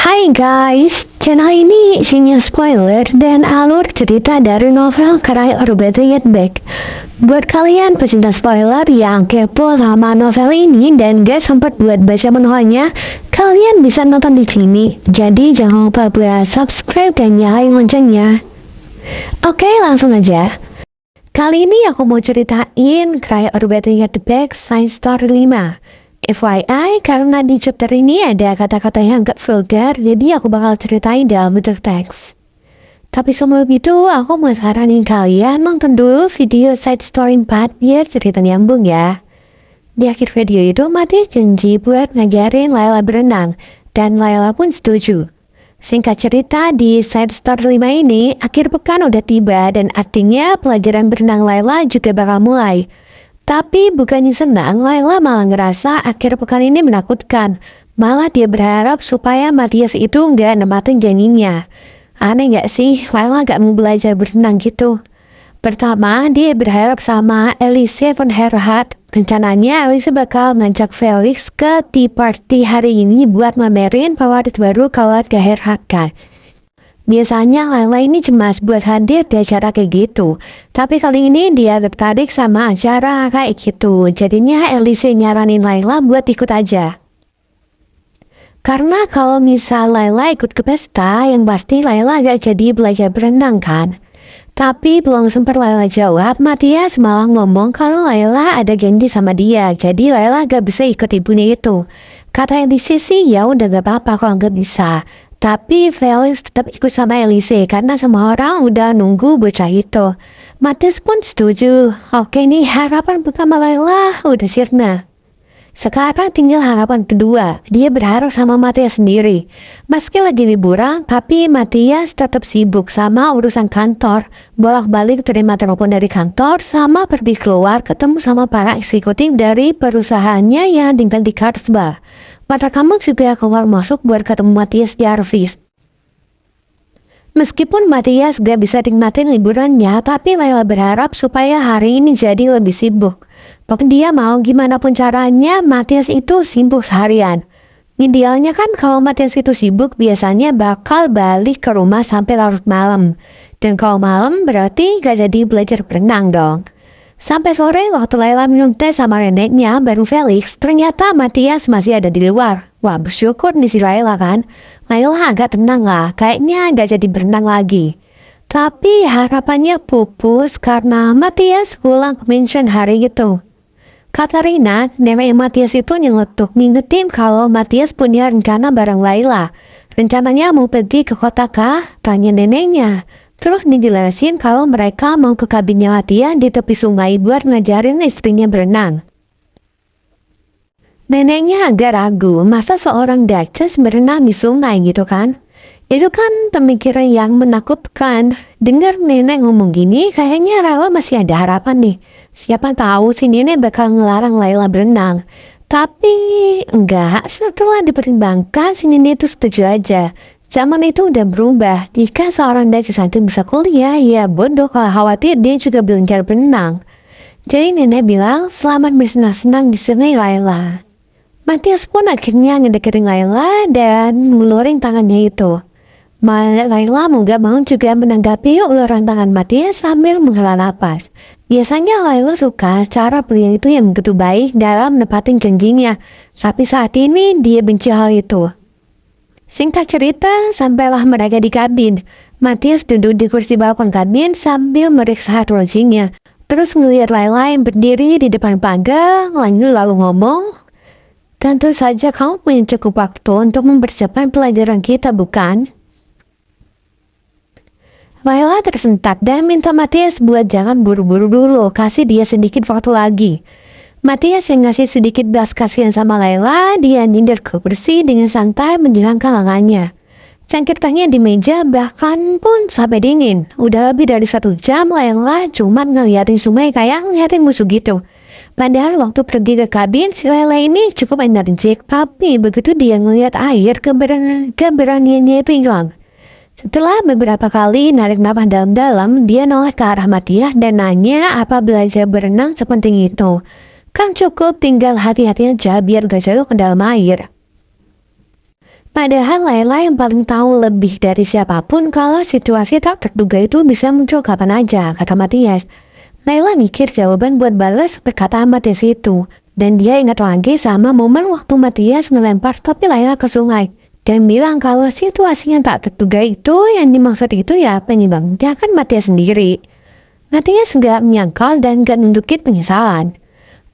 Hai guys, channel ini isinya spoiler dan alur cerita dari novel karya Roberta Yetbeck. Buat kalian pecinta spoiler yang kepo sama novel ini dan gak sempat buat baca manualnya, kalian bisa nonton di sini. Jadi jangan lupa buat subscribe dan nyalain loncengnya. Oke, langsung aja. Kali ini aku mau ceritain karya Roberta Yetbeck Science Story 5. FYI, karena di chapter ini ada kata-kata yang gak vulgar, jadi aku bakal ceritain dalam bentuk teks. Tapi sebelum itu, aku mau saranin kalian nonton dulu video side story 4 biar cerita nyambung ya. Di akhir video itu, Mati janji buat ngajarin Layla berenang, dan Layla pun setuju. Singkat cerita, di side story 5 ini, akhir pekan udah tiba dan artinya pelajaran berenang Layla juga bakal mulai. Tapi bukannya senang, Layla malah ngerasa akhir pekan ini menakutkan. Malah dia berharap supaya Matthias itu nggak nempatin janjinya. Aneh nggak sih, Layla nggak mau belajar berenang gitu. Pertama, dia berharap sama Elise von Herhard. Rencananya Elise bakal ngajak Felix ke tea party hari ini buat mamerin favorit baru keluarga Herhard kan. Biasanya Layla ini cemas buat hadir di acara kayak gitu. Tapi kali ini dia tertarik sama acara kayak gitu. Jadinya Elise nyaranin Layla buat ikut aja. Karena kalau misal Layla ikut ke pesta, yang pasti Layla gak jadi belajar berenang kan. Tapi belum sempat Layla jawab, Matthias malah ngomong kalau Layla ada janji sama dia. Jadi Layla gak bisa ikut ibunya itu. Kata Elise sih ya udah gak apa-apa kalau gak bisa. Tapi Felix tetap ikut sama Elise karena semua orang udah nunggu bocah itu. Matthias pun setuju. Oke nih, harapan pertama Layla udah sirna. Sekarang tinggal harapan kedua. Dia berharap sama Matthias sendiri. Meski lagi liburan, tapi Matthias tetap sibuk sama urusan kantor. Bolak-balik terima telepon dari kantor sama pergi keluar ketemu sama para eksekutif dari perusahaannya yang tinggal di Karlsbad. Pada kamu juga keluar masuk buat ketemu Matthias Jarvis. Meskipun Matthias gak bisa nikmatin liburannya, tapi Layla berharap supaya hari ini jadi lebih sibuk. Pokoknya dia mau gimana pun caranya Matthias itu sibuk seharian. Idealnya kan kalau Matthias itu sibuk biasanya bakal balik ke rumah sampai larut malam. Dan kalau malam berarti gak jadi belajar berenang dong. Sampai sore waktu Layla minum teh sama neneknya baru Felix, ternyata Matthias masih ada di luar. Wah, bersyukur nih si Layla kan. Layla agak tenang lah, kayaknya gak jadi berenang lagi. Tapi harapannya pupus karena Matthias pulang ke München hari itu. Kata Rina, nenek Matthias itu nyeletuk ngingetin kalau Matthias punya rencana bareng Layla. Rencananya mau pergi ke kota kah? Tanya neneknya. Terus dijelasin kalau mereka mau ke kabinnya Matthias di tepi sungai buat ngajarin istrinya berenang. Neneknya agak ragu, masa seorang Duchess berenang di sungai gitu kan? Itu kan pemikiran yang menakutkan. Dengar nenek ngomong gini, kayaknya Layla masih ada harapan nih. Siapa tahu si nenek bakal ngelarang Layla berenang. Tapi enggak, setelah dipertimbangkan si nenek itu setuju aja. Zaman itu udah berubah. Jika seorang Duchess itu bisa kuliah, ya bodoh kalau khawatir dia juga belajar berenang. Jadi nenek bilang, selamat bersenang-senang di sungai Layla. Matthias pun akhirnya ngedeketin Layla dan ngulurin tangannya itu. Layla mau gak mau juga menanggapi uluran tangan Matthias sambil menghela napas. Biasanya Layla suka cara pria itu yang begitu baik dalam nepatin janjinya. Tapi saat ini dia benci hal itu. Singkat cerita, sampailah mereka di kabin. Matthias duduk di kursi balkon kabin sambil meriksa hidrologinya. Terus ngeliat Layla yang berdiri di depan pagar, lalu ngomong, tentu saja kamu punya cukup waktu untuk mempersiapkan pelajaran kita, bukan? Layla tersentak dan minta Matthias buat jangan buru-buru dulu, kasih dia sedikit waktu lagi. Matthias yang ngasih sedikit belas kasihan sama Layla, dia nyindir ke kursi dengan santai menjilangkan lengannya. Cangkir-cangkirnya di meja bahkan pun sampai dingin. Udah lebih dari 1 jam Layla cuman ngeliatin sungai kayak ngeliatin musuh gitu. Padahal waktu pergi ke kabin, si Layla ini cukup energik, tapi begitu dia ngeliat air, keberaniannya itu hilang. Setelah beberapa kali narik napas dalam-dalam, dia noleh ke arah Matthias dan nanya apa belajar berenang sepenting itu. Kan cukup tinggal hati-hati aja biar gak jatuh ke dalam air. Padahal Laila yang paling tahu lebih dari siapapun kalau situasi tak terduga itu bisa muncul kapan aja, kata Matias. Laila mikir jawaban buat balas perkataan Matias itu. Dan dia ingat lagi sama momen waktu Matias melempar topi Laila ke sungai. Dan bilang kalau situasi yang tak terduga itu yang dimaksud itu ya penyebabnya kan Matias sendiri. Matias nggak menyangkal dan gak nunjukin penyesalan.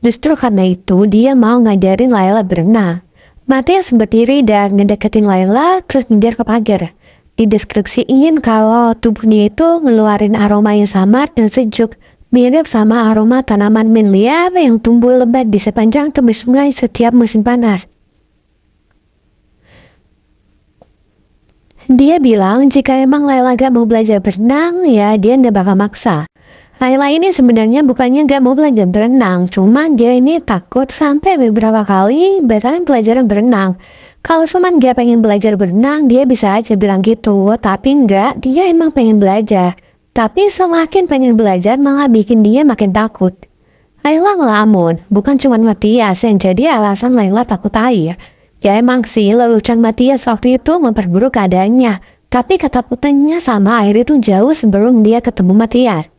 Justru karena itu dia mau ngajarin Laila berenang. Matias berdiri dan ngedeketin Laila terus nyindir ke pagar. Dideskripsiin kalau tubuhnya itu ngeluarin aroma yang samar dan sejuk, mirip sama aroma tanaman menlia yang tumbuh lebat di sepanjang tepi sungai setiap musim panas. Dia bilang jika emang Laila gak mau belajar berenang, ya dia gak bakal maksa. Laila ini sebenarnya bukannya gak mau belajar berenang, cuma dia ini takut sampai beberapa kali batalin pelajaran berenang. Kalau cuma gak pengen belajar berenang, dia bisa aja bilang gitu, tapi enggak, dia emang pengen belajar. Tapi semakin pengen belajar malah bikin dia makin takut. Laila ngelamun, bukan cuma Matias yang jadi alasan Laila takut air. Ya emang sih lelucon Matias waktu itu memperburuk keadaannya, tapi kata putrinya sama air itu jauh sebelum dia ketemu Matias.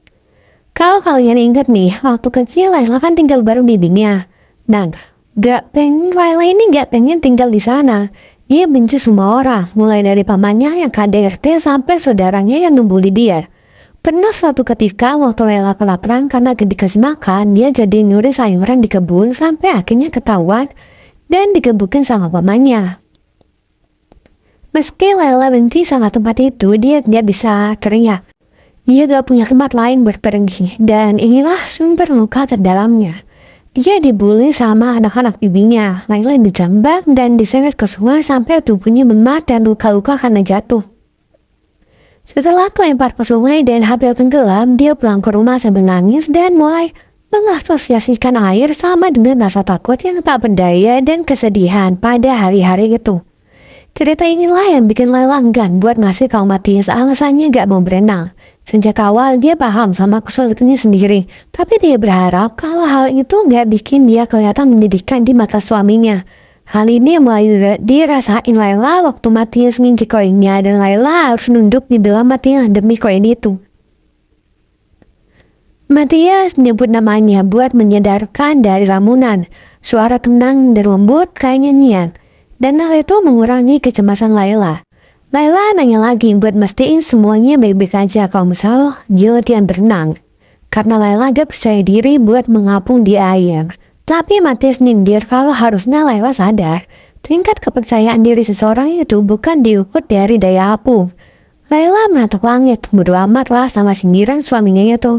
Kalau kalian ingat nih, waktu kecil Laila kan tinggal bareng bibinya. Nah, Laila ini gak pengen tinggal di sana. Dia benci semua orang, mulai dari pamannya yang KDRT sampai saudaranya yang numbuli dia. Pernah suatu ketika waktu Laila kelaparan karena gak dikasih makan, dia jadi nyuri sayuran di kebun sampai akhirnya ketahuan dan digebukin sama pamannya. Meski Laila benci sama tempat itu, dia gak bisa teriak. Dia gak punya tempat lain buat pergi, dan inilah sumber luka terdalamnya. Dia dibully sama anak-anak bibinya. Laila dijambak dan diseret ke sungai sampai tubuhnya memar dan luka-luka karena jatuh. Setelah kelempar ke sungai dan hampir tenggelam, dia pulang ke rumah sambil nangis dan mulai mengasosiasikan air sama dengan rasa takut yang tak berdaya dan kesedihan pada hari-hari itu. Cerita inilah yang bikin Laila enggan buat ngasih kaum Matias alasannya gak mau berenang. Sejak awal dia paham sama kesulitannya sendiri, tapi dia berharap kalau hal itu gak bikin dia kelihatan menyedihkan di mata suaminya. Hal ini mulai dirasain Laila waktu Matias nginjek koinnya dan Laila harus nunduk di bawah Matias demi koin itu. Matias nyebut namanya buat menyadarkan dari lamunan. Suara tenang dan lembut kayak nyanyian. Dan hal itu mengurangi kecemasan Laila. Laila nanya lagi buat mastiin semuanya baik-baik aja kalau misal dia latihan berenang. Karena Laila gak percaya diri buat mengapung di air. Tapi Matias nyindir kalau harusnya Laila sadar. Tingkat kepercayaan diri seseorang itu bukan diukur dari daya apung. Laila menatap langit, bodo amat lah sama sindiran suaminya itu.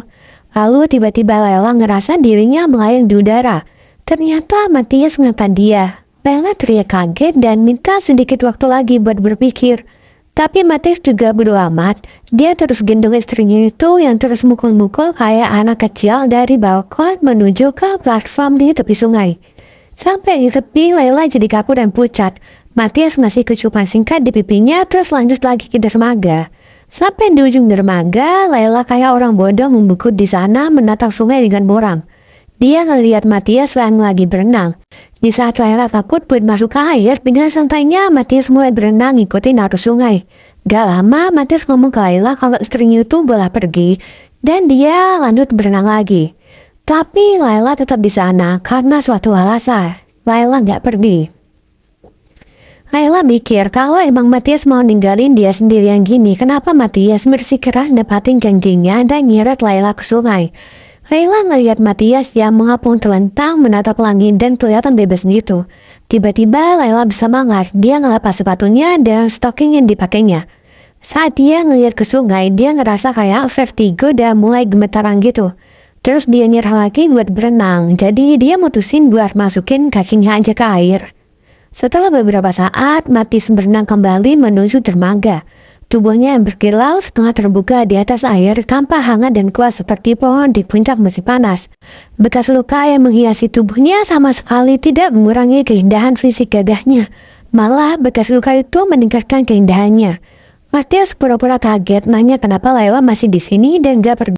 Lalu tiba-tiba Laila ngerasa dirinya melayang di udara. Ternyata Matias ngeliat dia. Laila teriak kaget dan minta sedikit waktu lagi buat berpikir. Tapi Matias juga bodo amat. Dia terus gendong istrinya itu yang terus mukul-mukul kayak anak kecil dari balkon menuju ke platform di tepi sungai. Sampai di tepi Laila jadi kaku dan pucat. Matias ngasih kecupan singkat di pipinya terus lanjut lagi ke dermaga. Sampai di ujung dermaga, Laila kayak orang bodoh membungkuk di sana menatap sungai dengan muram. Dia ngelihat Matias yang lagi berenang. Di saat Laila takut buat masuk ke air, dengan santainya Matias mulai berenang ngikutin arus sungai. Gak lama Matias ngomong ke Laila kalau istrinya itu boleh pergi dan dia lanjut berenang lagi. Tapi Laila tetap di sana karena suatu alasan. Laila gak pergi. Laila mikir kalau emang Matias mau ninggalin dia sendirian gini, kenapa Matias bersikeras dapatin janjinya dan nyeret Laila ke sungai. Laila ngelihat Matias yang mengapung terlentang menatap langit dan kelihatan bebas gitu. Tiba-tiba Laila bisa semangat, dia ngelepas sepatunya dan stocking yang dipakainya. Saat dia ngelihat ke sungai, dia ngerasa kayak vertigo dan mulai gemetaran gitu. Terus dia nyerah lagi buat berenang, jadi dia mutusin buat masukin kakinya aja ke air. Setelah beberapa saat, Matias berenang kembali menuju dermaga. Tubuhnya yang berkilau setengah terbuka di atas air tanpa hangat dan kuat seperti pohon di puncak musim panas. Bekas luka yang menghiasi tubuhnya sama sekali tidak mengurangi keindahan fisik gagahnya. Malah bekas luka itu meningkatkan keindahannya. Matias pura-pura kaget nanya kenapa Laila masih di sini dan gak pergi.